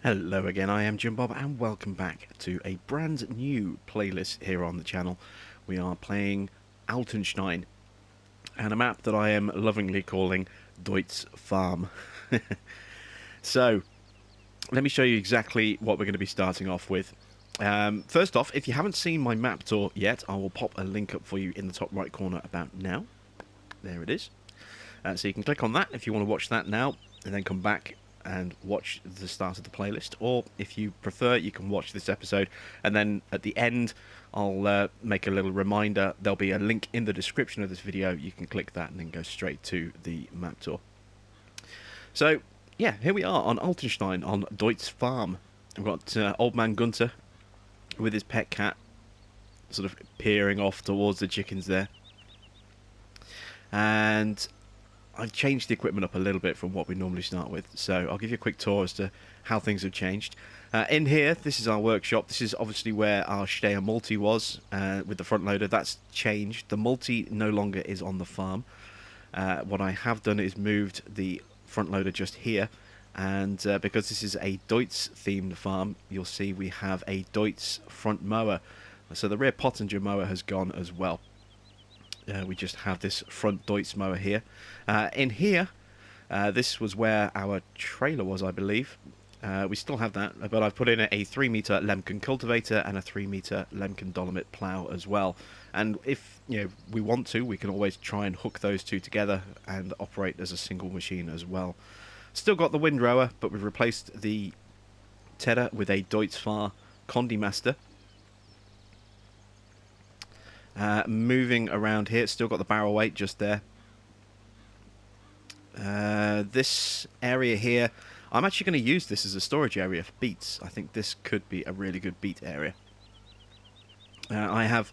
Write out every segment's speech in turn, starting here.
Hello again, I am Jim Bob and welcome back to a brand new playlist here on the channel. We are playing Altenstein and a map that I am lovingly calling Deutz Fahrm. So, let me show you exactly what we're going to be starting off with. First off, if you haven't seen my map tour yet, I will pop a link up for you in the top right corner about now. There it is. So you can click on that if you want to watch that now, and then come back and watch the start of the playlist. Or if you prefer, you can watch this episode, and then at the end, I'll make a little reminder. There'll be a link in the description of this video. You can click that and then go straight to the map tour. So, yeah, here we are on Altenstein on Deutz Fahrm. We've got Old Man Gunter with his pet cat sort of peering off towards the chickens there. And I've changed the equipment up a little bit from what we normally start with, so I'll give you a quick tour as to how things have changed. In here, this is our workshop. This is obviously where our Steyr multi was with the front loader. That's changed. The multi no longer is on the farm. What I have done is moved the front loader just here, and because this is a Deutz themed farm, you'll see we have a Deutz front mower. So the rear Pottinger mower has gone as well. We just have this front Deutz mower here. In here, this was where our trailer was, I believe. We still have that, but I've put in a 3-meter Lemken cultivator and a 3-meter Lemken Dolomit plough as well. And if we want to, we can always try and hook those two together and operate as a single machine as well. Still got the windrower, but we've replaced the tedder with a Deutz Fahrm Condi Master. Moving around here, it's still got the barrel weight just there. This area here, I'm actually going to use this as a storage area for beets. I think this could be a really good beet area. I have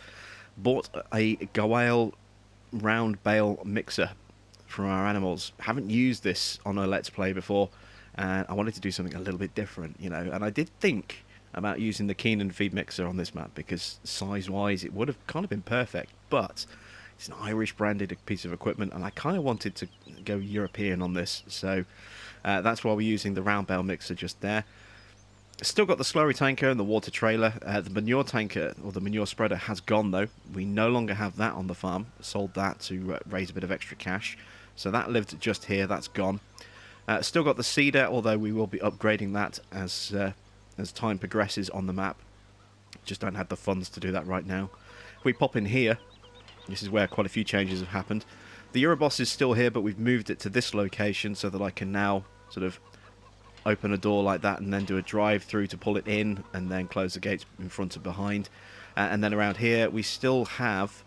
bought a Goale round bale mixer for our animals. Haven't used this on a Let's Play before, and I wanted to do something a little bit different, and I did think about using the Keenan feed mixer on this map because size-wise it would have kind of been perfect, but it's an Irish branded piece of equipment and I kind of wanted to go European on this, so that's why we're using the round bale mixer just there. Still got the slurry tanker and the water trailer. The manure tanker, or the manure spreader, has gone though. We no longer have that on the farm. Sold that to raise a bit of extra cash, so that lived just here. That's gone. Still got the seeder, although we will be upgrading that as time progresses on the map. Just don't have the funds to do that right now. If we pop in here, this is where quite a few changes have happened. The Euroboss is still here, but we've moved it to this location so that I can now sort of open a door like that and then do a drive through to pull it in and then close the gates in front and behind. And then around here we still have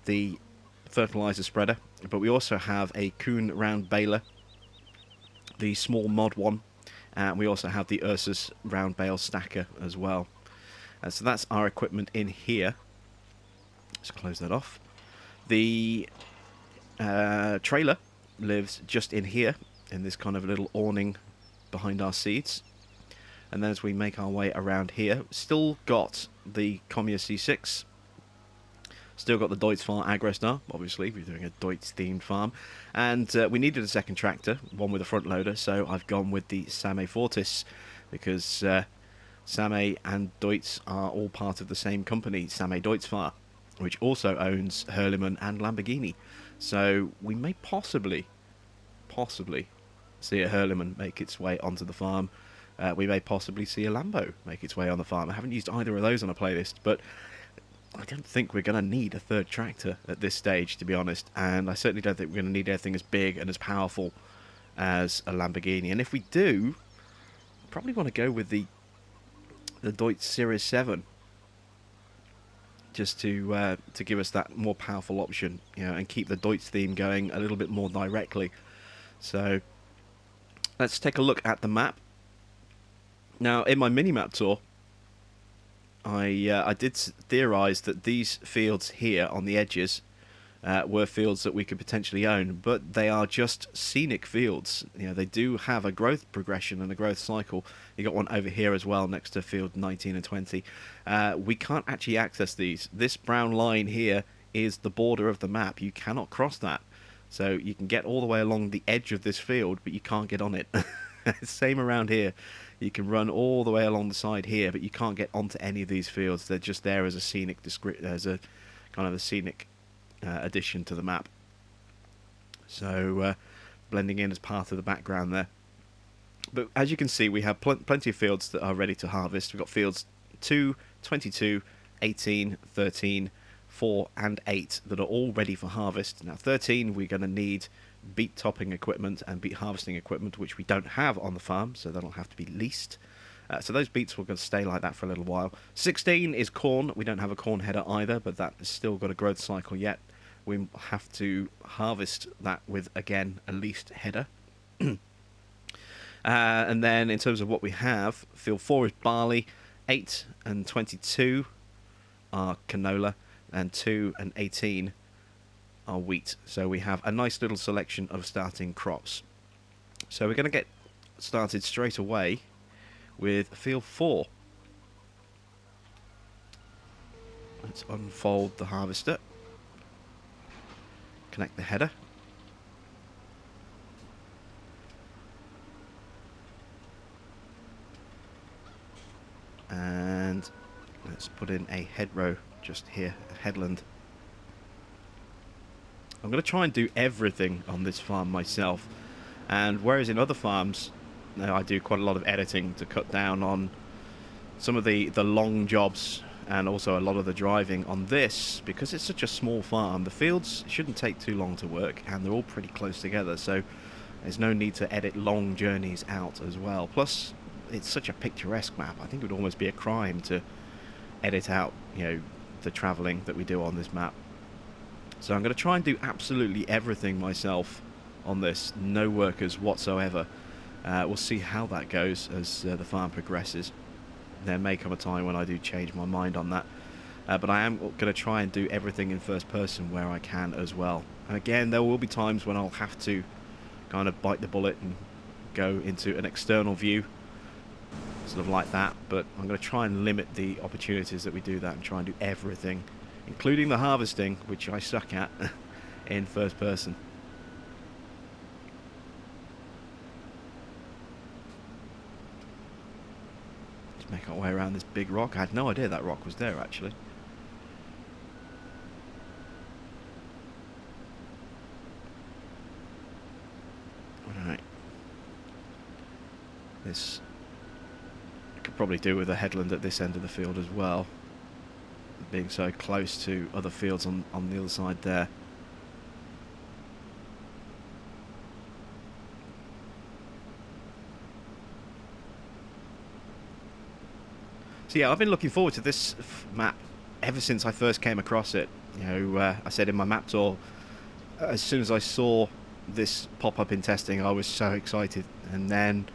the fertilizer spreader, but we also have a Kuhn round baler, the small mod one. And we also have the Ursus round bale stacker as well. So that's our equipment in here. Let's close that off. The trailer lives just in here, in this kind of little awning behind our seats. And then as we make our way around here, still got the Comia C6. Still got the Deutz Fahrm Agrostar, obviously, we're doing a Deutz-themed farm. And we needed a second tractor, one with a front loader, so I've gone with the Same Fortis, because Same and Deutz are all part of the same company, Same Deutz Fahrm, which also owns Hurlimann and Lamborghini. So we may possibly see a Hurlimann make its way onto the farm. We may possibly see a Lambo make its way on the farm. I haven't used either of those on a playlist, but I don't think we're going to need a third tractor at this stage, to be honest, and I certainly don't think we're going to need anything as big and as powerful as a Lamborghini. And if we do, I probably want to go with the Deutz Series 7, just to give us that more powerful option, and keep the Deutz theme going a little bit more directly. So let's take a look at the map. Now, in my mini-map tour, I did theorise that these fields here on the edges were fields that we could potentially own, but they are just scenic fields. They do have a growth progression and a growth cycle. You got one over here as well next to field 19 and 20. We can't actually access these. This brown line here is the border of the map. You cannot cross that. So you can get all the way along the edge of this field, but you can't get on it. Same around here. You can run all the way along the side here, but you can't get onto any of these fields. They're just there as a scenic, as a kind of a scenic addition to the map. So blending in as part of the background there. But as you can see, we have plenty of fields that are ready to harvest. We've got fields 2, 22, 18, 13, 4 and 8 that are all ready for harvest. Now 13 we're going to need beet topping equipment and beet harvesting equipment, which we don't have on the farm, so that'll have to be leased. So those beets will going to stay like that for a little while. 16 is corn. We don't have a corn header either, but that has still got a growth cycle yet. We have to harvest that with, again, a leased header. And then in terms of what we have, field 4 is barley, 8 and 22 are canola, and 2 and 18 are wheat. So we have a nice little selection of starting crops. So we're going to get started straight away with field 4. Let's unfold the harvester, connect the header, and let's put in a hedgerow just here, a headland. I'm going to try and do everything on this farm myself, and whereas in other farms I do quite a lot of editing to cut down on some of the long jobs and also a lot of the driving, on this, because it's such a small farm, the fields shouldn't take too long to work and they're all pretty close together, so there's no need to edit long journeys out as well. Plus it's such a picturesque map, I think it would almost be a crime to edit out, you know, the travelling that we do on this map. So I'm going to try and do absolutely everything myself on this, no workers whatsoever. We'll see how that goes as the farm progresses. There may come a time when I do change my mind on that, but I am going to try and do everything in first person where I can as well. And again, there will be times when I'll have to kind of bite the bullet and go into an external view, sort of like that, but I'm going to try and limit the opportunities that we do that and try and do everything, including the harvesting, which I suck at, in first person. Let's make our way around this big rock. I had no idea that rock was there, actually. Alright. This I could probably do with a headland at this end of the field as well, being so close to other fields on the other side there. So yeah, I've been looking forward to this map ever since I first came across it. You know, I said in my map tour, as soon as I saw this pop up in testing, I was so excited, and then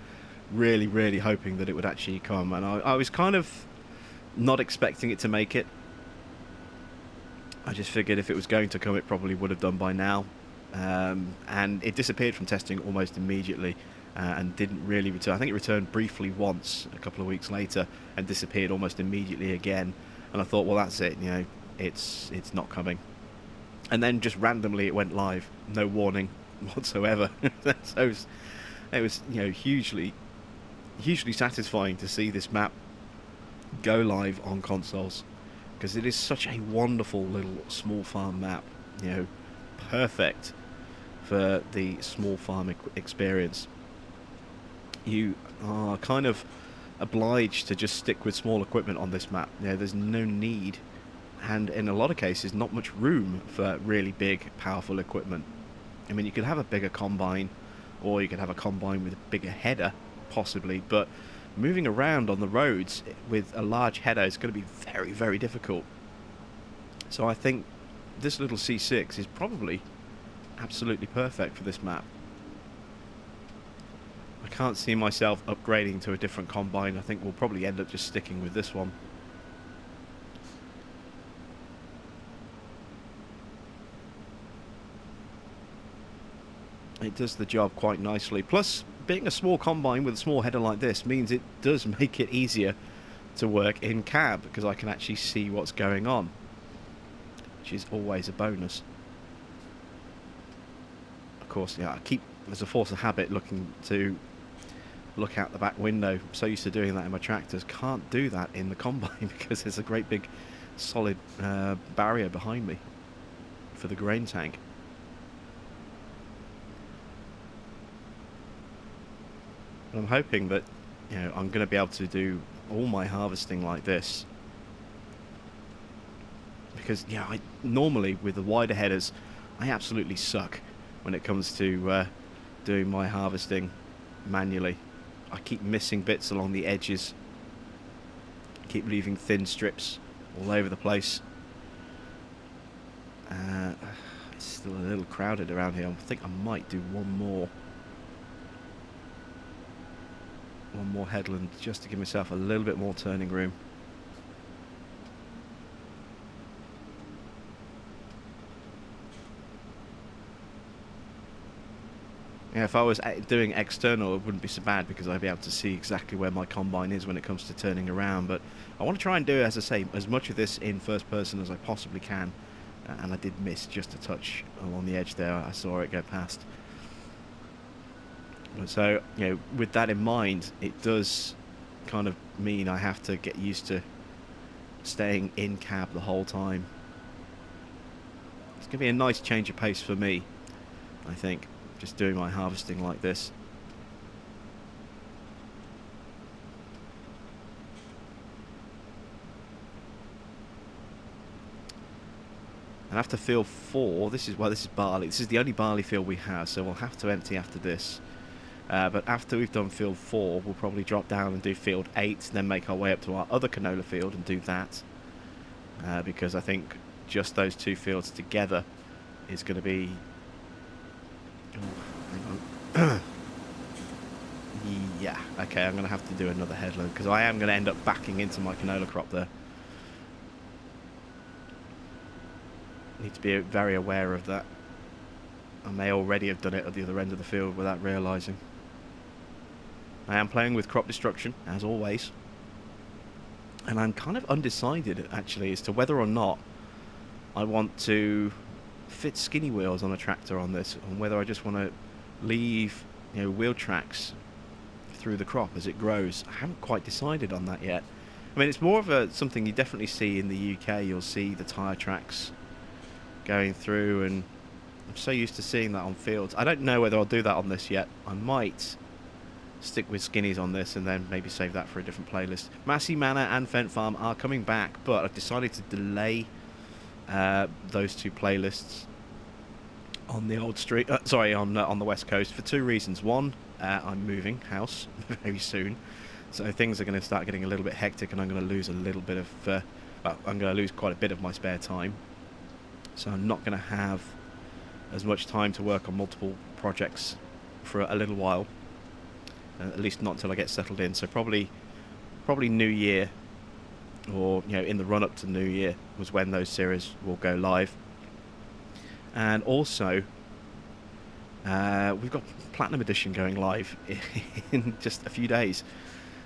really hoping that it would actually come, and I was kind of not expecting it to make it. I just figured if it was going to come, it probably would have done by now, and it disappeared from testing almost immediately, and didn't really return. I think it returned briefly once a couple of weeks later and disappeared almost immediately again, and I thought, well, that's it, you know, it's not coming. And then just randomly it went live, no warning whatsoever. So it was, you know, hugely satisfying to see this map go live on consoles, because it is such a wonderful little small farm map, you know, perfect for the small farm experience. You are kind of obliged to just stick with small equipment on this map. You know, there's no need, and in a lot of cases not much room for really big powerful equipment. I mean, you could have a bigger combine, or you could have a combine with a bigger header possibly, but moving around on the roads with a large header is going to be very difficult. So I think this little C6 is probably absolutely perfect for this map. I can't see myself upgrading to a different combine. I think we'll probably end up just sticking with this one. It does the job quite nicely. Plus, being a small combine with a small header like this means it does make it easier to work in cab, because I can actually see what's going on, which is always a bonus. Of course, yeah, I keep, as a force of habit, looking to look out the back window. I'm so used to doing that in my tractors. Can't do that in the combine because there's a great big solid barrier behind me for the grain tank. And I'm hoping that, you know, I'm going to be able to do all my harvesting like this. Because, yeah, I normally with the wider headers, I absolutely suck when it comes to doing my harvesting manually. I keep missing bits along the edges. Keep leaving thin strips all over the place. It's still a little crowded around here. I think I might do one more headland just to give myself a little bit more turning room. Yeah, if I was doing external, it wouldn't be so bad because I'd be able to see exactly where my combine is when it comes to turning around. But I want to try and do, as I say, as much of this in first person as I possibly can. And I did miss just a touch along the edge there. I saw it go past. So, you know, with that in mind, it does kind of mean I have to get used to staying in cab the whole time. It's going to be a nice change of pace for me, I think, just doing my harvesting like this. And after field 4, this is barley. This is the only barley field we have, so we'll have to empty after this. But after we've done field 4, we'll probably drop down and do field 8, then make our way up to our other canola field and do that. Because I think just those two fields together is going to be... Oh, hang on. Yeah, okay, I'm going to have to do another headland, because I am going to end up backing into my canola crop there. Need to be very aware of that. I may already have done it at the other end of the field without realising. I am playing with crop destruction, as always. And I'm kind of undecided, actually, as to whether or not I want to fit skinny wheels on a tractor on this, and whether I just want to leave, you know, wheel tracks through the crop as it grows. I haven't quite decided on that yet. I mean, it's more of something you definitely see in the UK. You'll see the tyre tracks going through, and I'm so used to seeing that on fields. I don't know whether I'll do that on this yet. I might stick with skinnies on this and then maybe save that for a different playlist. Massey Manor and Fent Farm are coming back, but I've decided to delay those two playlists on the old street. On the west coast for two reasons. One, I'm moving house very soon, so things are going to start getting a little bit hectic, and I'm going to lose a little bit of. I'm going to lose quite a bit of my spare time. So I'm not going to have as much time to work on multiple projects for a little while. At least not until I get settled in. So probably New Year, or you know, in the run up to New Year was when those series will go live. And also, we've got Platinum Edition going live in just a few days.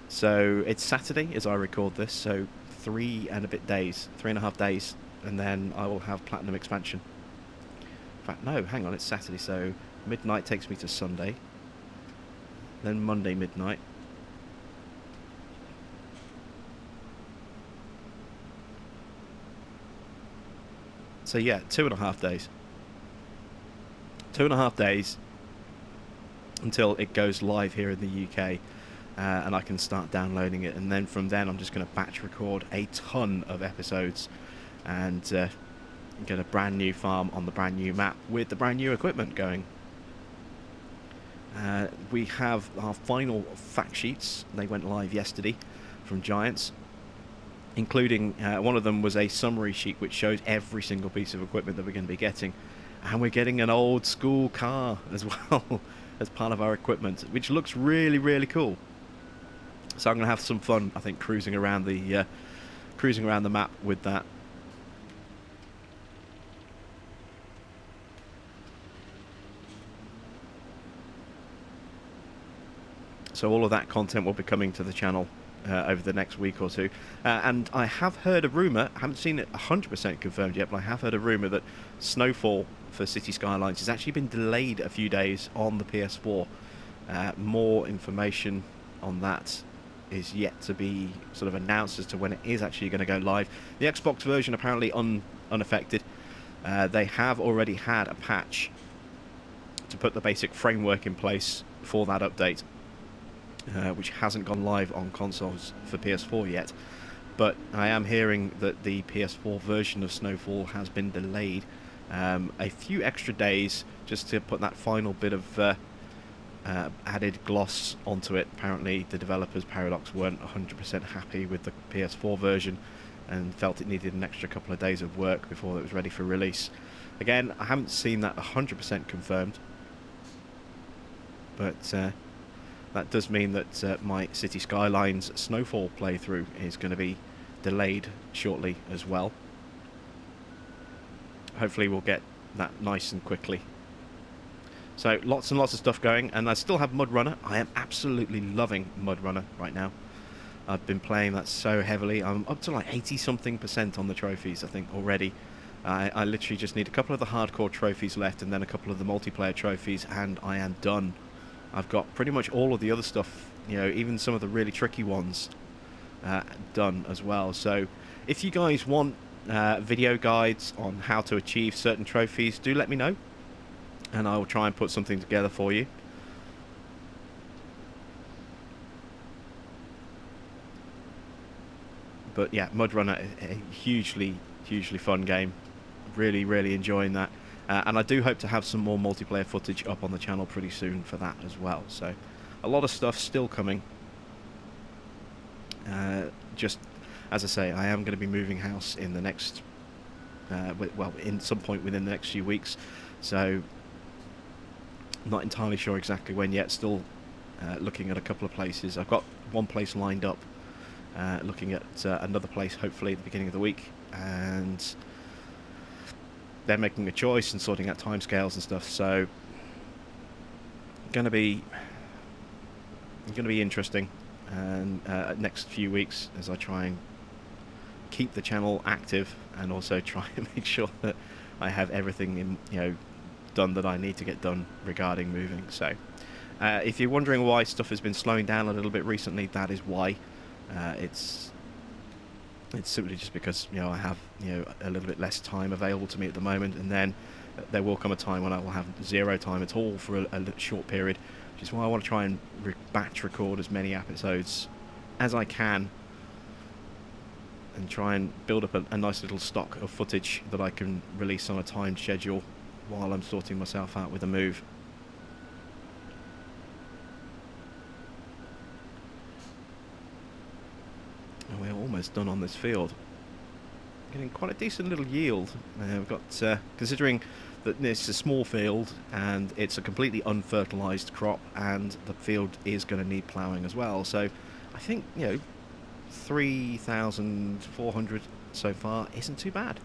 So it's Saturday as I record this. So 3.5 days, and then I will have Platinum Expansion. In fact, no, hang on, it's Saturday, so midnight takes me to Sunday. Then Monday midnight. So yeah, 2.5 days. 2.5 days until it goes live here in the UK, and I can start downloading it. And then from then, I'm just going to batch record a ton of episodes and get a brand new farm on the brand new map with the brand new equipment going. We have our final fact sheets. They went live yesterday from Giants, including one of them was a summary sheet which shows every single piece of equipment that we're going to be getting, and we're getting an old school car as well as part of our equipment, which looks really, really cool. So I'm going to have some fun, I think, cruising around the map with that. So all of that content will be coming to the channel over the next week or two. And I have heard a rumour, I haven't seen it 100% confirmed yet, but I have heard a rumour that Snowfall for City Skylines has actually been delayed a few days on the PS4. More information on that is yet to be sort of announced as to when it is actually going to go live. The Xbox version apparently unaffected. They have already had a patch to put the basic framework in place for that update, which hasn't gone live on consoles for PS4 yet. But I am hearing that the PS4 version of Snowfall has been delayed a few extra days just to put that final bit of added gloss onto it. Apparently the developers, Paradox, weren't 100% happy with the PS4 version and felt it needed an extra couple of days of work before it was ready for release. Again, I haven't seen that 100% confirmed, but that does mean that my City Skylines Snowfall playthrough is going to be delayed shortly as well. Hopefully we'll get that nice and quickly. So lots and lots of stuff going, and I still have Mud Runner. I am absolutely loving Mud Runner right now. I've been playing that so heavily. I'm up to like 80-something% on the trophies, I think, already. I literally just need a couple of the hardcore trophies left and then a couple of the multiplayer trophies, and I am done. I've got pretty much all of the other stuff, you know, even some of the really tricky ones done as well. So if you guys want video guides on how to achieve certain trophies, do let me know, and I will try and put something together for you. But yeah, Mud Runner, a hugely fun game. Really enjoying that. And I do hope to have some more multiplayer footage up on the channel pretty soon for that as well. So a lot of stuff still coming. Just as I say, I am going to be moving house in the next, well, in some point within the next few weeks. So not entirely sure exactly when yet. Still looking at a couple of places. I've got one place lined up. Looking at another place hopefully at the beginning of the week, and they're making a choice and sorting out timescales and stuff. So gonna be interesting, and next few weeks as I try and keep the channel active and also try and make sure that I have everything done that I need to get done regarding moving. So if you're wondering why stuff has been slowing down a little bit recently, that is why. It's simply just because I have a little bit less time available to me at the moment, and then there will come a time when I will have zero time at all for a short period, which is why I want to try and batch record as many episodes as I can and try and build up a nice little stock of footage that I can release on a timed schedule while I'm sorting myself out with a move. We're almost done on this field. Getting quite a decent little yield. We've got, considering that this is a small field and it's a completely unfertilised crop, and the field is going to need ploughing as well. So I think 3,400 so far isn't too bad.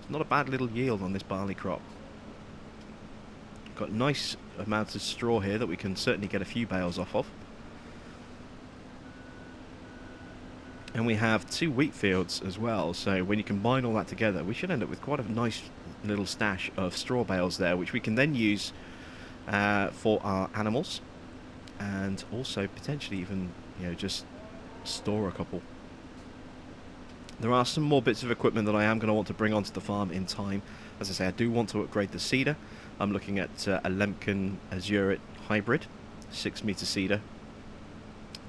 It's not a bad little yield on this barley crop. Got nice amounts of straw here that we can certainly get a few bales off of. And we have 2 wheat fields as well, so when you combine all that together, we should end up with quite a nice little stash of straw bales there, which we can then use for our animals, and also potentially even just store a couple. There are some more bits of equipment that I am going to want to bring onto the farm in time. As I say, I do want to upgrade the seeder. I'm looking at a Lemken Azurite hybrid, 6-meter seeder,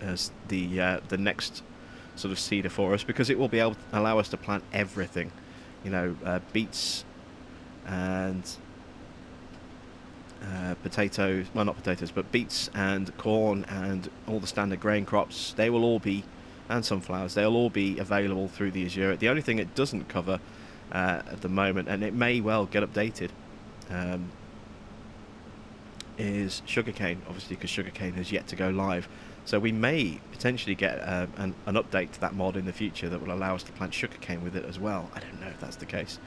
as the next sort of seeder for us, because it will be able to allow us to plant everything, beets and potatoes, well, not potatoes, but beets and corn and all the standard grain crops. They will all be, and sunflowers, they'll all be available through the Azure. The only thing it doesn't cover at the moment, and it may well get updated, is sugarcane, obviously, because sugarcane has yet to go live. So we may potentially get an update to that mod in the future that will allow us to plant sugarcane with it as well. I don't know if that's the case.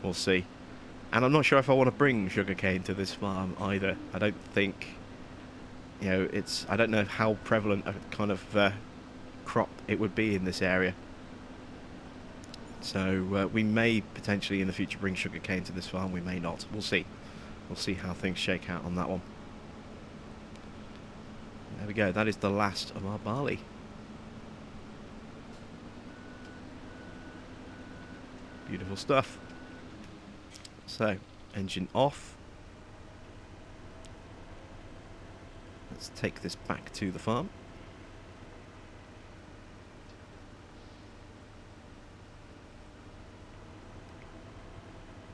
We'll see. And I'm not sure if I want to bring sugarcane to this farm either. I don't think, I don't know how prevalent a kind of crop it would be in this area. So we may potentially in the future bring sugarcane to this farm. We may not. We'll see. We'll see how things shake out on that one. There we go, that is the last of our barley. Beautiful stuff. So, engine off. Let's take this back to the farm.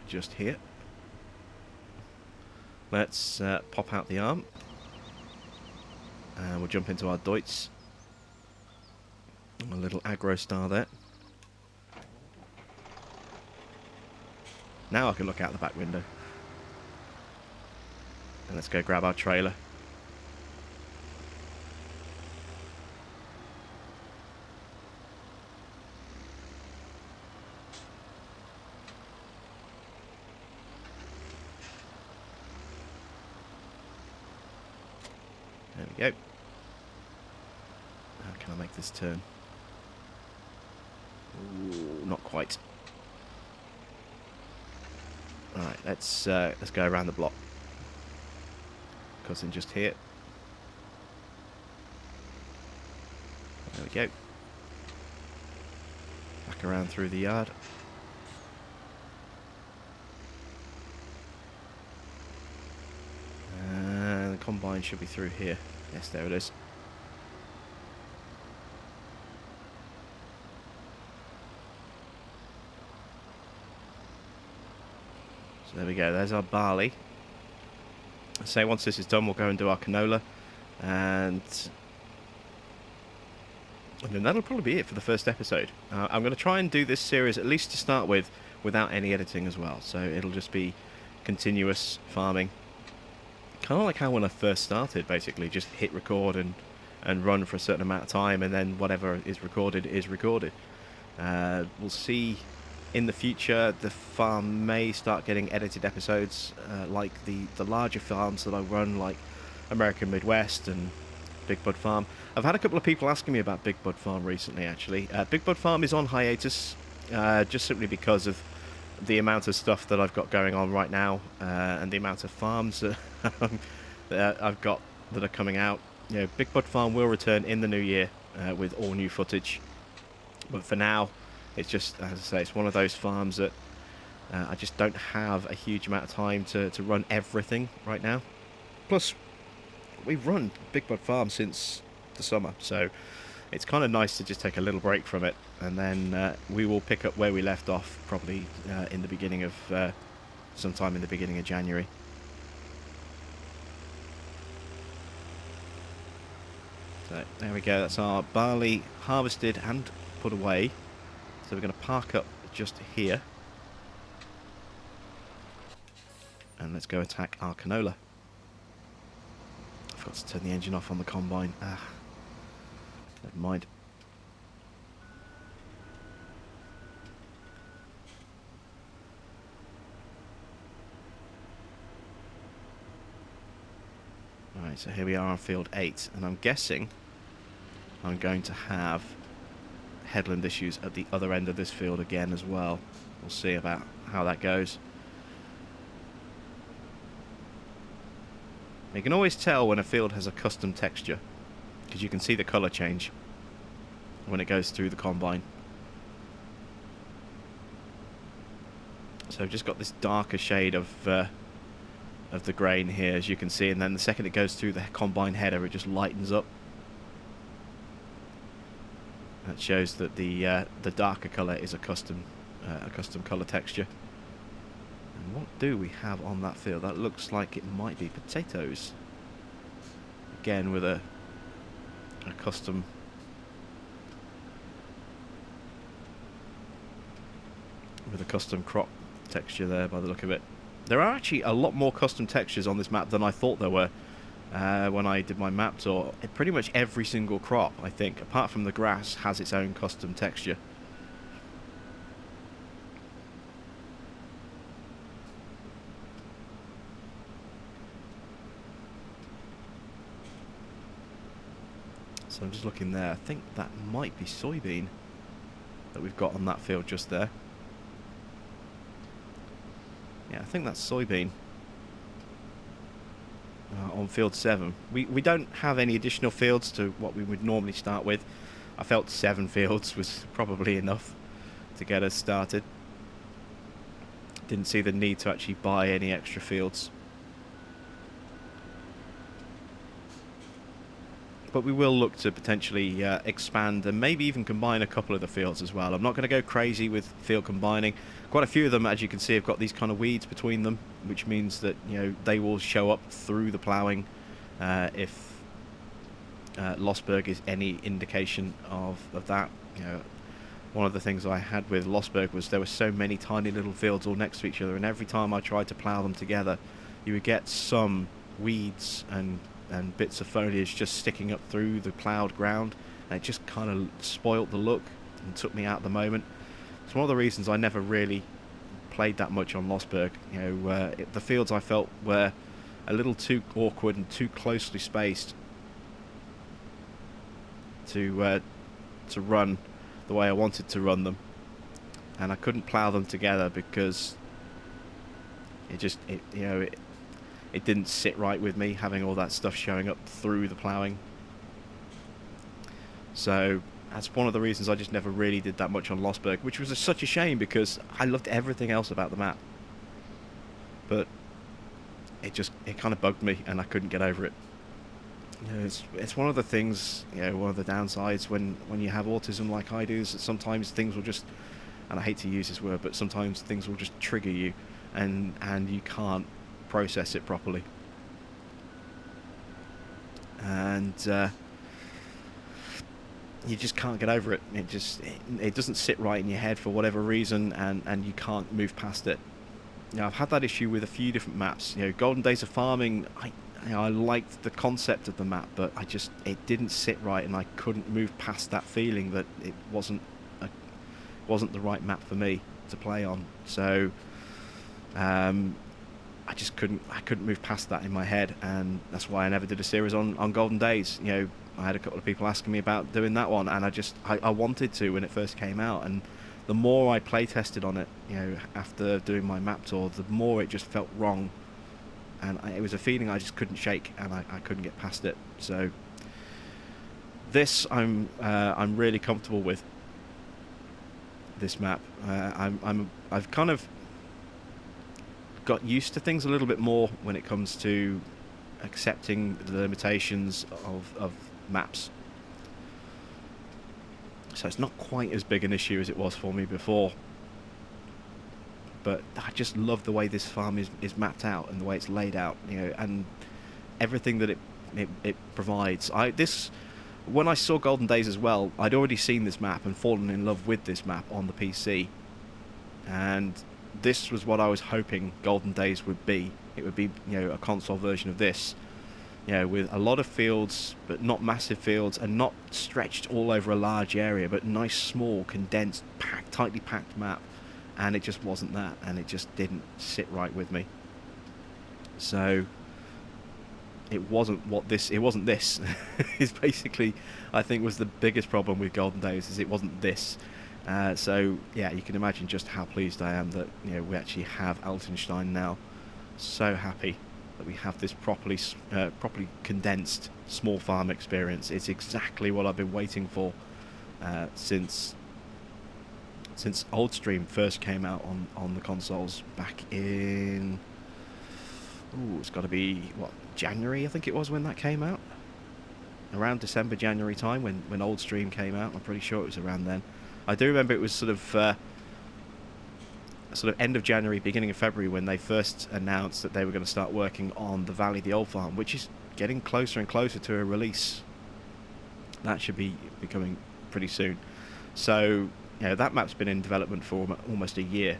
Just here. Let's pop out the arm. And we'll jump into our Deutz. A little aggro star there. Now I can look out the back window. And let's go grab our trailer. There we go. How can I make this turn? Ooh, not quite. Alright, let's go around the block. Cousin just here. There we go. Back around through the yard. And the combine should be through here. Yes, there it is. So there we go, there's our barley. So once this is done, we'll go and do our canola. And then that'll probably be it for the first episode. I'm going to try and do this series, at least to start with, without any editing as well. So it'll just be continuous farming. Kind of like how when I first started, basically. Just hit record and run for a certain amount of time, and then whatever is recorded is recorded. We'll see. In the future, the farm may start getting edited episodes, like the larger farms that I run, like American Midwest and Big Bud Farm. I've had a couple of people asking me about Big Bud Farm recently, actually. Big Bud Farm is on hiatus, just simply because of the amount of stuff that I've got going on right now, and the amount of farms that I've got that are coming out. You know, Big Bud Farm will return in the new year with all new footage, but for now, it's just, as I say, it's one of those farms that I just don't have a huge amount of time to run everything right now. Plus, we've run Big Bud Farm since the summer, so it's kind of nice to just take a little break from it, and then we will pick up where we left off, probably in the beginning of, sometime in the beginning of January. So, there we go, that's our barley harvested and put away. So we're going to park up just here. And let's go attack our canola. I forgot to turn the engine off on the combine. Ah, never mind. Alright, so here we are on field 8. And I'm guessing I'm going to have headland issues at the other end of this field again as well. We'll see about how that goes. You can always tell when a field has a custom texture, because you can see the colour change when it goes through the combine. So I've just got this darker shade of the grain here, as you can see, and then the second it goes through the combine header, it just lightens up. That shows that the darker colour is a custom colour texture. And what do we have on that field? That looks like it might be potatoes. Again with a custom crop texture there by the look of it. There are actually a lot more custom textures on this map than I thought there were. When I did my map tour, pretty much every single crop, I think, apart from the grass, has its own custom texture. So I'm just looking there. I think that might be soybean that we've got on that field just there. Yeah, I think that's soybean. on field 7. We don't have any additional fields to what we would normally start with. I felt 7 fields was probably enough to get us started. Didn't see the need to actually buy any extra fields. But we will look to potentially expand and maybe even combine a couple of the fields as well. I'm not going to go crazy with field combining. Quite a few of them, as you can see, have got these kind of weeds between them, which means that, you know, they will show up through the ploughing if Lossberg is any indication of that. You know, one of the things I had with Lossberg was there were so many tiny little fields all next to each other, and every time I tried to plough them together, you would get some weeds and bits of foliage just sticking up through the ploughed ground, and it just kind of spoilt the look and took me out of the moment. It's one of the reasons I never really played that much on Lossberg. You know, the fields I felt were a little too awkward and too closely spaced to run the way I wanted to run them, and I couldn't plough them together because it didn't sit right with me, having all that stuff showing up through the ploughing. So that's one of the reasons I just never really did that much on Lossberg, which was such a shame because I loved everything else about the map. But it kind of bugged me, and I couldn't get over it. You know, it's one of the things, you know, one of the downsides when you have autism like I do, is that sometimes things will just, and I hate to use this word, but sometimes things will just trigger you, and you can't process it properly, and you just can't get over it. It doesn't sit right in your head for whatever reason, and you can't move past it. You know, I've had that issue with a few different maps. You know, Golden Days of Farming, I liked the concept of the map, but it didn't sit right, and I couldn't move past that feeling that it wasn't the right map for me to play on. So I just couldn't move past that in my head, and that's why I never did a series on Golden Days. You know, I had a couple of people asking me about doing that one, and I wanted to when it first came out, and the more I play tested on it, you know, after doing my map tour, the more it just felt wrong, and it was a feeling I just couldn't shake, and I couldn't get past it. So this I'm really comfortable with this map. I've kind of got used to things a little bit more when it comes to accepting the limitations of maps. So it's not quite as big an issue as it was for me before. But I just love the way this farm is mapped out and the way it's laid out, you know, and everything that it provides. When I saw Golden Days as well, I'd already seen this map and fallen in love with this map on the PC, and this was what I was hoping Golden Days would be. It would be, you know, a console version of this, you know, with a lot of fields, but not massive fields, and not stretched all over a large area, but nice, small, condensed, tightly packed map. And it just wasn't that, and it just didn't sit right with me. So it wasn't this is basically, I think, was the biggest problem with Golden Days, is it wasn't this. So yeah, you can imagine just how pleased I am that, you know, we actually have Altenstein now. So happy that we have this properly condensed small farm experience. It's exactly what I've been waiting for since Oldstream first came out on the consoles back in, it's got to be what, January, I think it was, when that came out. Around December, January time when Oldstream came out. I'm pretty sure it was around then. I do remember it was sort of end of January, beginning of February, when they first announced that they were going to start working on the Valley, the Old Farm, which is getting closer and closer to a release. That should be coming pretty soon. So, you know, that map's been in development for almost a year.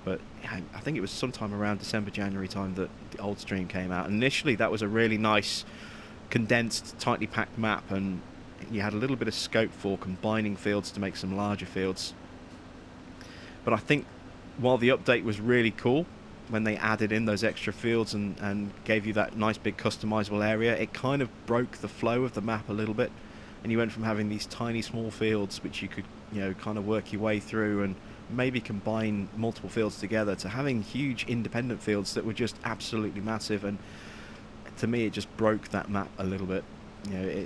But I think it was sometime around December, January time that the Oldstream came out. And initially, that was a really nice, condensed, tightly packed map, and you had a little bit of scope for combining fields to make some larger fields. But I think while the update was really cool, when they added in those extra fields and gave you that nice big customizable area, it kind of broke the flow of the map a little bit. And you went from having these tiny small fields which you could, you know, kind of work your way through and maybe combine multiple fields together, to having huge independent fields that were just absolutely massive. And to me, it just broke that map a little bit. You know,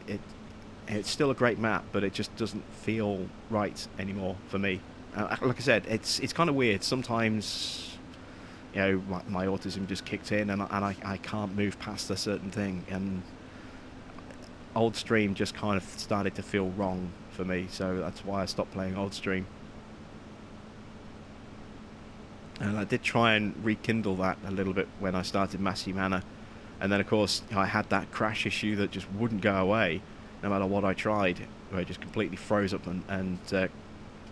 it's still a great map, but it just doesn't feel right anymore for me. Like I said, it's kind of weird. Sometimes, you know, my autism just kicked in, and I can't move past a certain thing, and Old Stream just kind of started to feel wrong for me, so that's why I stopped playing Old Stream. And I did try and rekindle that a little bit when I started Massey Manor, and then of course I had that crash issue that just wouldn't go away no matter what I tried, where it just completely froze up and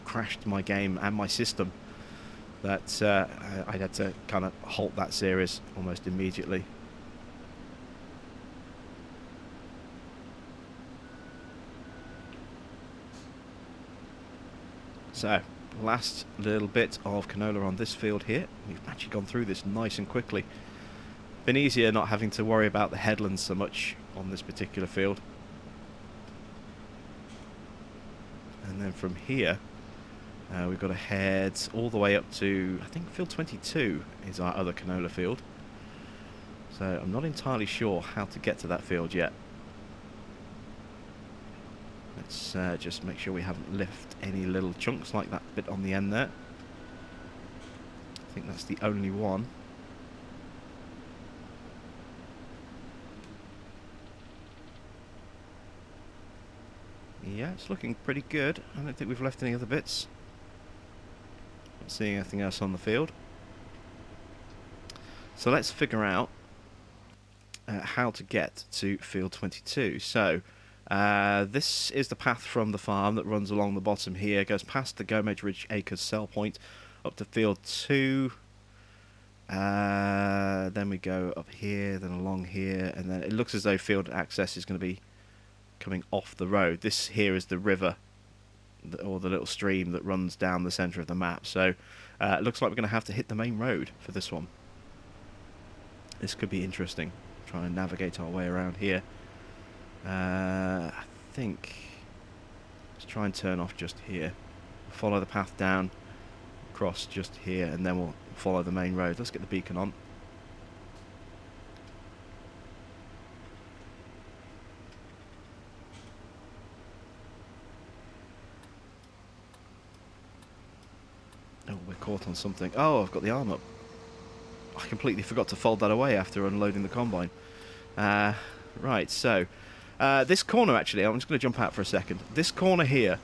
crashed my game and my system, that I had to kind of halt that series almost immediately. So, last little bit of canola on this field here. We've actually gone through this nice and quickly. Been easier not having to worry about the headlands so much on this particular field. And then from here, we've got to head all the way up to, I think field 22 is our other canola field. So I'm not entirely sure how to get to that field yet. Let's just make sure we haven't left any little chunks like that bit on the end there. I think that's the only one. Yeah, it's looking pretty good. I don't think we've left any other bits. Not seeing anything else on the field. So let's figure out how to get to field 22. So this is the path from the farm that runs along the bottom here, goes past the Gomez Ridge Acres sell point up to field 2. Then we go up here, then along here, and then it looks as though field access is going to be coming off the road. This here is the river, or the little stream that runs down the centre of the map. So it looks like we're going to have to hit the main road for this one. This could be interesting. Try and navigate our way around here. I think let's try and turn off just here. Follow the path down, across just here, and then we'll follow the main road. Let's get the beacon on. Oh, we're caught on something. Oh, I've got the arm up. I completely forgot to fold that away after unloading the combine. Right, so this corner, actually, I'm just going to jump out for a second. This corner here,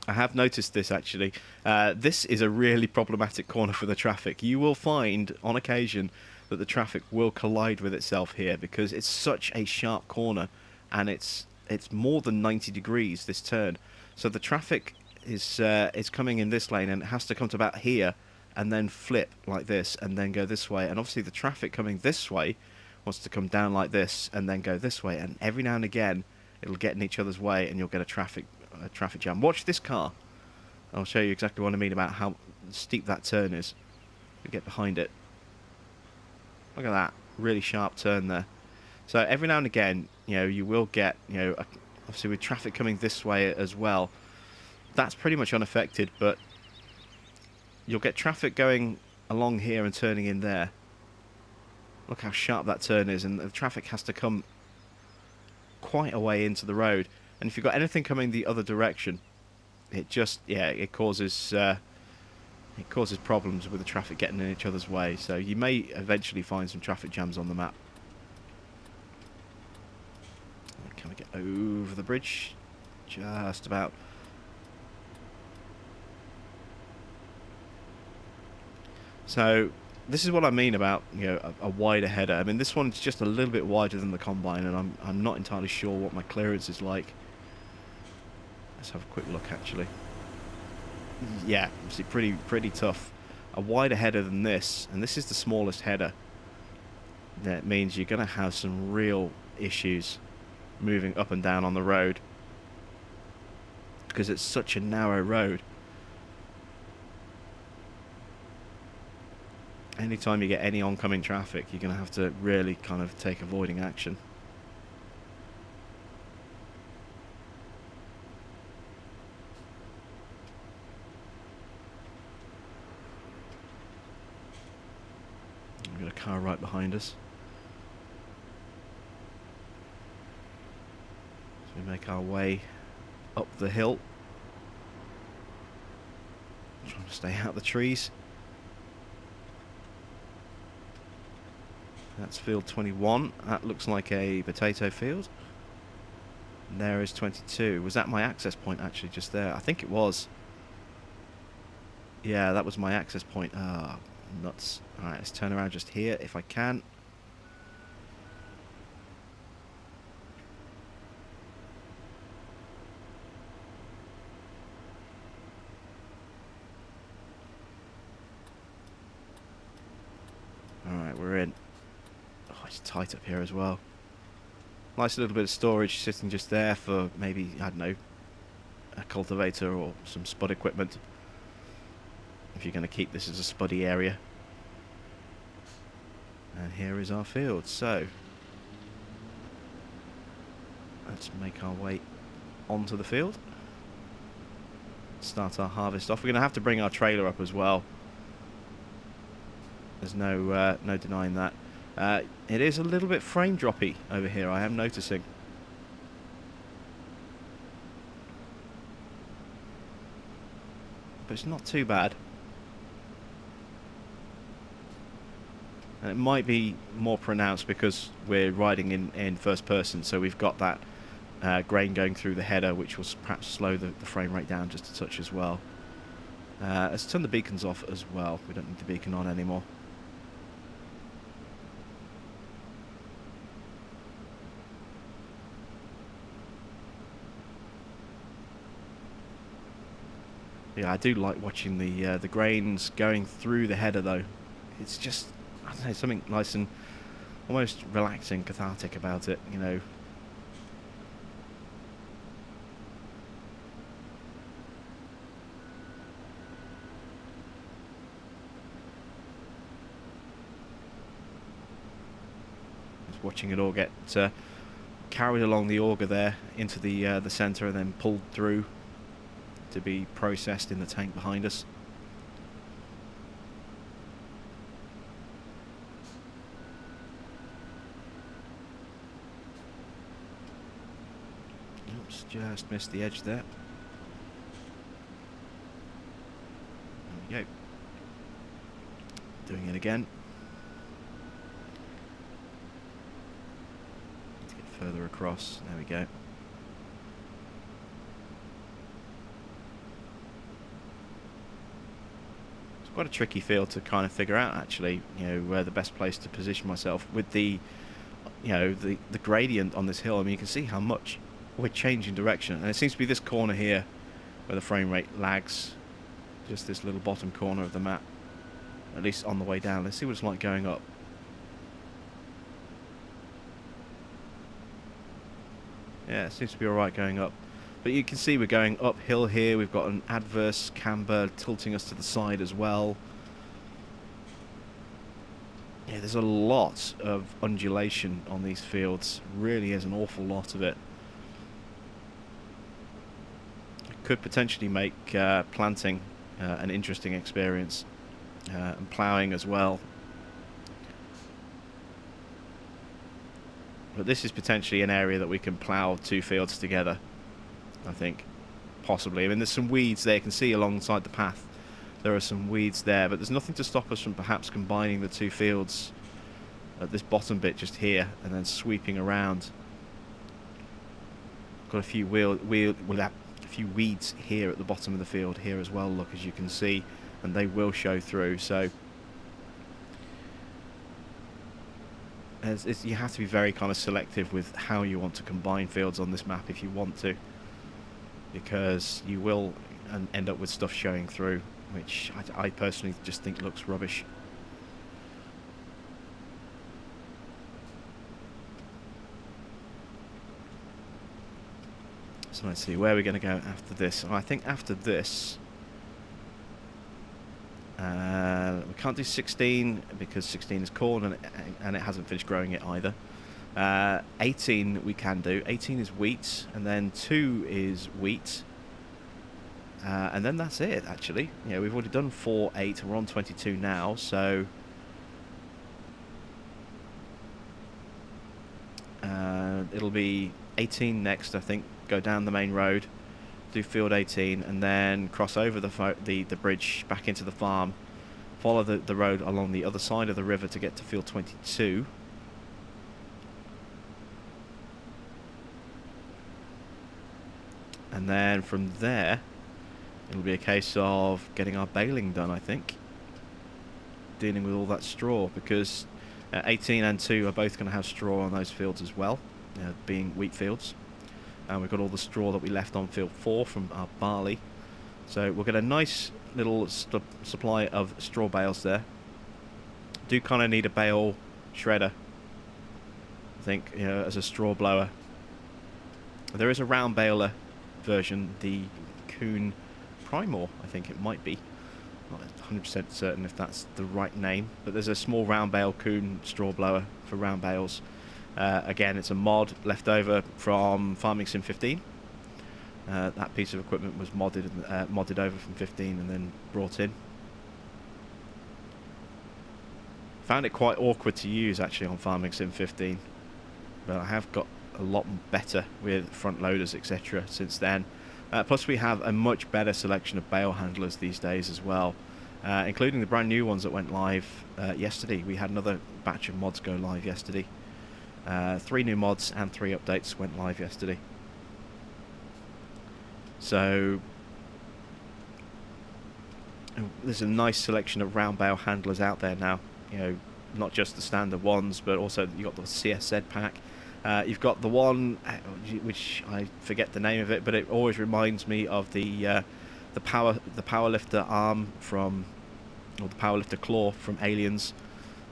I have noticed this, actually. This is a really problematic corner for the traffic. You will find, on occasion, that the traffic will collide with itself here because it's such a sharp corner, and it's more than 90 degrees, this turn. So the traffic is coming in this lane, and it has to come to about here and then flip like this and then go this way. And obviously the traffic coming this way wants to come down like this and then go this way, and every now and again it'll get in each other's way and you'll get a traffic jam. Watch this car. I'll show you exactly what I mean about how steep that turn is. We get behind it. Look at that really sharp turn there. So every now and again, you know, you will get, you know, obviously with traffic coming this way as well, that's pretty much unaffected, but you'll get traffic going along here and turning in there. Look how sharp that turn is, and the traffic has to come quite a way into the road. And if you've got anything coming the other direction, it just, yeah, it causes problems with the traffic getting in each other's way. So you may eventually find some traffic jams on the map. Can we get over the bridge? Just about. So this is what I mean about, you know, a wider header. I mean, this one's just a little bit wider than the combine, and I'm not entirely sure what my clearance is like. Let's have a quick look, actually. Yeah, obviously pretty tough. A wider header than this, and this is the smallest header. That means you're going to have some real issues moving up and down on the road because it's such a narrow road. Anytime you get any oncoming traffic, you're going to have to really kind of take avoiding action. We've got a car right behind us. we make our way up the hill. Trying to stay out of the trees. That's field 21. That looks like a potato field. And there is 22. Was that my access point actually just there? I think it was. Yeah, that was my access point. Ah, nuts. Alright, let's turn around just here if I can. Alright, we're in. Oh, it's tight up here as well. Nice little bit of storage sitting just there for maybe, I don't know, a cultivator or some spud equipment. If you're going to keep this as a spuddy area. And here is our field. So, let's make our way onto the field. Start our harvest off. We're going to have to bring our trailer up as well. There's no denying that. It is a little bit frame droppy over here, I am noticing. But it's not too bad. And it might be more pronounced because we're riding in first person, so we've got that grain going through the header, which will perhaps slow the frame rate down just a touch as well. Let's turn the beacons off as well. We don't need the beacon on anymore. Yeah, I do like watching the grains going through the header though. It's just, I don't know, something nice and almost relaxing, cathartic about it, you know. Just watching it all get carried along the auger there into the centre and then pulled through to be processed in the tank behind us. Oops, just missed the edge there. There we go. Doing it again. Need to get further across. There we go. Quite a tricky field to kind of figure out actually, you know, where the best place to position myself with the, you know, the gradient on this hill. I mean, you can see how much we're changing direction, and it seems to be this corner here where the frame rate lags, just this little bottom corner of the map, at least on the way down. Let's see what it's like going up. Yeah, it seems to be alright going up. But you can see we're going uphill here. We've got an adverse camber tilting us to the side as well. Yeah, there's a lot of undulation on these fields. Really is an awful lot of it. It could potentially make planting an interesting experience. And ploughing as well. But this is potentially an area that we can plough two fields together, I think, possibly. I mean, there's some weeds there. You can see alongside the path there are some weeds there, but there's nothing to stop us from perhaps combining the two fields at this bottom bit just here and then sweeping around. Got a few few weeds here at the bottom of the field here as well, look, as you can see, and they will show through. So you have to be very kind of selective with how you want to combine fields on this map if you want to, because you will end up with stuff showing through, which I personally just think looks rubbish. So let's see, where are we going to go after this? I think after this, we can't do 16 because 16 is corn and it hasn't finished growing it either. 18 we can do. 18 is wheat, and then 2 is wheat, and then that's it actually. Yeah, we've already done 4, 8, we're on 22 now, so it'll be 18 next, I think. Go down the main road, do field 18, and then cross over the bridge back into the farm. Follow the road along the other side of the river to get to field 22. And then from there, it'll be a case of getting our baling done, I think. Dealing with all that straw, because 18 and 2 are both going to have straw on those fields as well, being wheat fields. And we've got all the straw that we left on field 4 from our barley. So we'll get a nice little supply of straw bales there. Do kind of need a bale shredder, I think, as a straw blower. There is a round baler version, the Kuhn Primor, I think it might be. Not 100% certain if that's the right name, but there's a small round bale Kuhn straw blower for round bales. Again, it's a mod left over from Farming Sim 15. That piece of equipment was modded over from 15 and then brought in. Found it quite awkward to use actually on Farming Sim 15, but I have got a lot better with front loaders, etc. since then. Plus we have a much better selection of bale handlers these days as well, including the brand new ones that went live yesterday. We had another batch of mods go live yesterday. 3 new mods and 3 updates went live yesterday. So there's a nice selection of round bale handlers out there now. Not just the standard ones, but also you've got the CSZ pack. You've got the one which I forget the name of it, but it always reminds me of the powerlifter arm from, or the powerlifter claw from Aliens,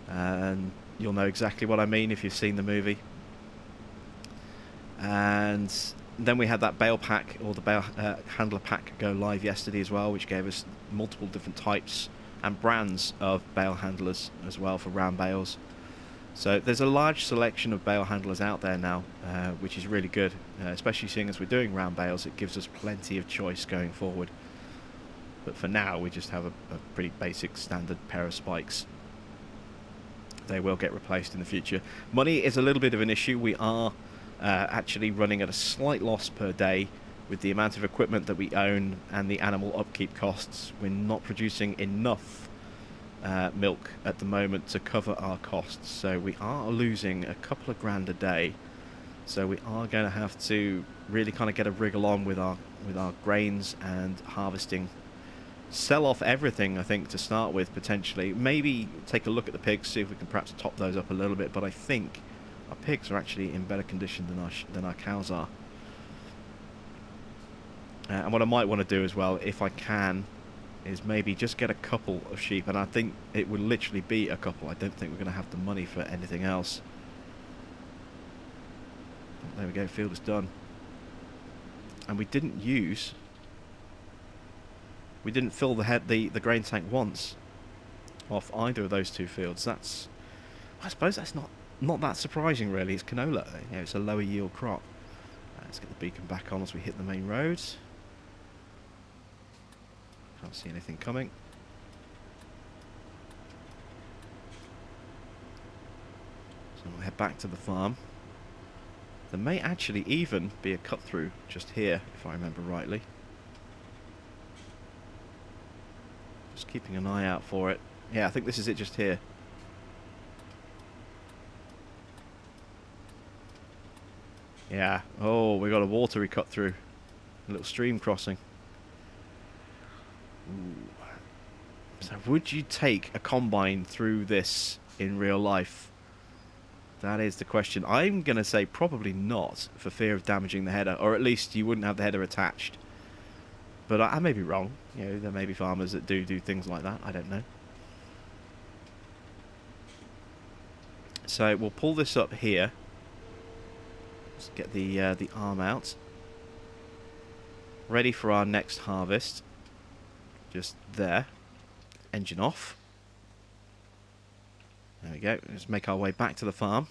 and you'll know exactly what I mean if you've seen the movie. And then we had that bale pack, or the bale handler pack, go live yesterday as well, which gave us multiple different types and brands of bale handlers as well for round bales. So there's a large selection of bale handlers out there now, which is really good, especially seeing as we're doing round bales. It gives us plenty of choice going forward. But for now, we just have a pretty basic standard pair of spikes. They will get replaced in the future. Money is a little bit of an issue. We are actually running at a slight loss per day with the amount of equipment that we own and the animal upkeep costs. We're not producing enough milk at the moment to cover our costs, so we are losing a couple of grand a day. So we are going to have to really kind of get a wriggle on with our grains and harvesting. Sell off everything, I think, to start with, potentially. Maybe take a look at the pigs, see if we can perhaps top those up a little bit, but I think our pigs are actually in better condition than our cows are. And what I might want to do as well, if I can, is maybe just get a couple of sheep, and I think it would literally be a couple. I don't think we're going to have the money for anything else. There we go, field is done. And we didn't fill the grain tank once off either of those 2 fields. I suppose that's not that surprising really. It's canola, it's a lower yield crop. Let's get the beacon back on as we hit the main roads. Can't see anything coming. So we'll head back to the farm. There may actually even be a cut through just here, if I remember rightly. Just keeping an eye out for it. Yeah, I think this is it just here. Yeah. Oh, we got a watery cut through. A little stream crossing. Ooh. So would you take a combine through this in real life? That is the question. I'm going to say probably not, for fear of damaging the header, or at least you wouldn't have the header attached. But I may be wrong. There may be farmers that do things like that. I don't know. So we'll pull this up here. Let's get the arm out. Ready for our next harvest. Just there. Engine off. There we go. Let's make our way back to the farm.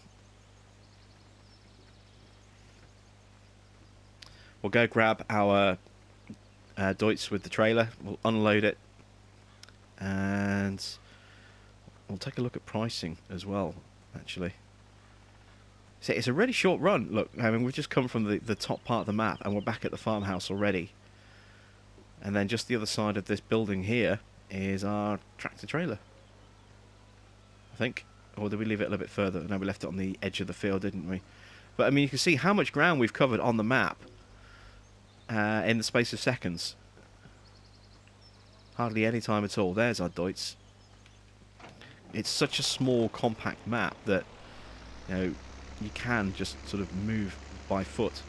We'll go grab our Deutz with the trailer. We'll unload it. And we'll take a look at pricing as well, actually. So it's a really short run. Look, I mean, we've just come from the top part of the map, and we're back at the farmhouse already. And then just the other side of this building here is our tractor trailer, I think. Or did we leave it a little bit further? No, we left it on the edge of the field, didn't we? But, I mean, you can see how much ground we've covered on the map in the space of seconds. Hardly any time at all. There's our Deutz. It's such a small, compact map that, you know, you can just sort of move by foot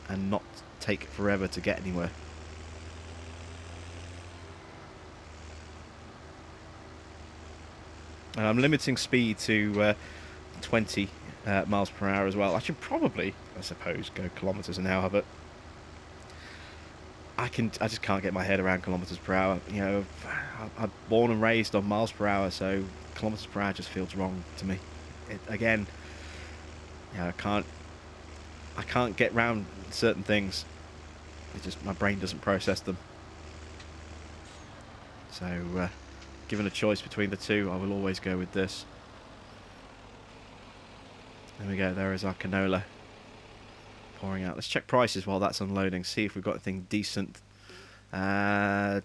and not take forever to get anywhere. And I'm limiting speed to 20 miles per hour as well. I should probably, I suppose, go kilometres an hour, but I just can't get my head around kilometres per hour. You know, I'm born and raised on miles per hour, so kilometres per hour just feels wrong to me. Again, you know, I can't get round certain things. It just, my brain doesn't process them. So, given a choice between the two, I will always go with this. There we go, there is our canola pouring out. Let's check prices while that's unloading, see if we've got anything decent. No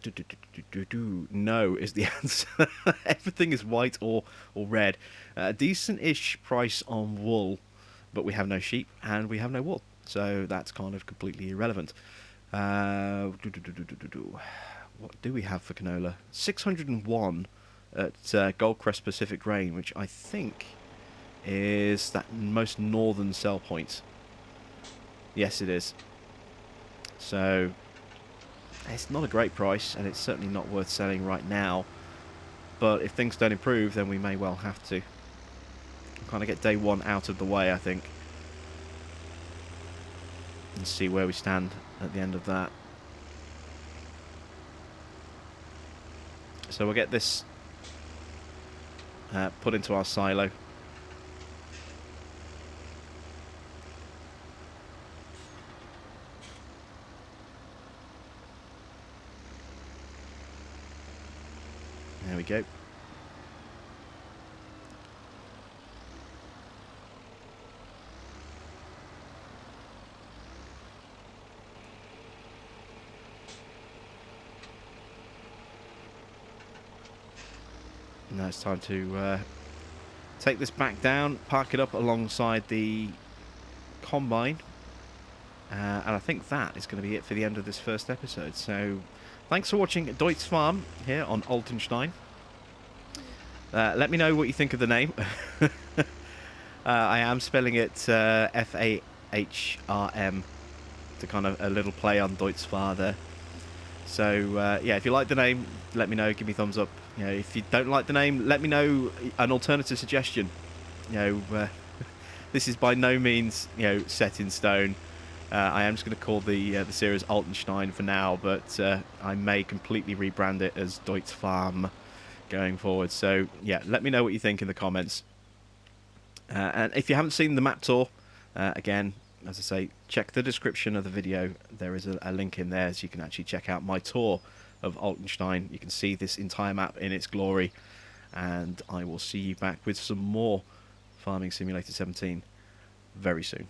is the answer. Everything is white or red. Decent-ish price on wool, but we have no sheep and we have no wool, so that's kind of completely irrelevant. What do we have for canola? 601 at Goldcrest Pacific Grain, which I think is that most northern sell point. Yes, it is. So it's not a great price, and it's certainly not worth selling right now. But if things don't improve, then we may well have to. We'll kind of get day one out of the way, I think, and see where we stand at the end of that. So we'll get this put into our silo. There we go. Now it's time to take this back down, park it up alongside the combine, and I think that is going to be it for the end of this first episode. So thanks for watching Deutz Fahrm here on Altenstein. Let me know what you think of the name. I am spelling it F-A-H-R-M to kind of a little play on Deutz Fahr there. So yeah, if you like the name, let me know, give me a thumbs up. You know, if you don't like the name, let me know an alternative suggestion. You know, this is by no means, you know, set in stone. I am just going to call the series Altenstein for now, but I may completely rebrand it as Deutz Fahrm going forward. So yeah, let me know what you think in the comments. And if you haven't seen the map tour, again, as I say, check the description of the video. There is a link in there, so you can actually check out my tour of Altenstein. You can see this entire map in its glory, and I will see you back with some more Farming Simulator 17 very soon.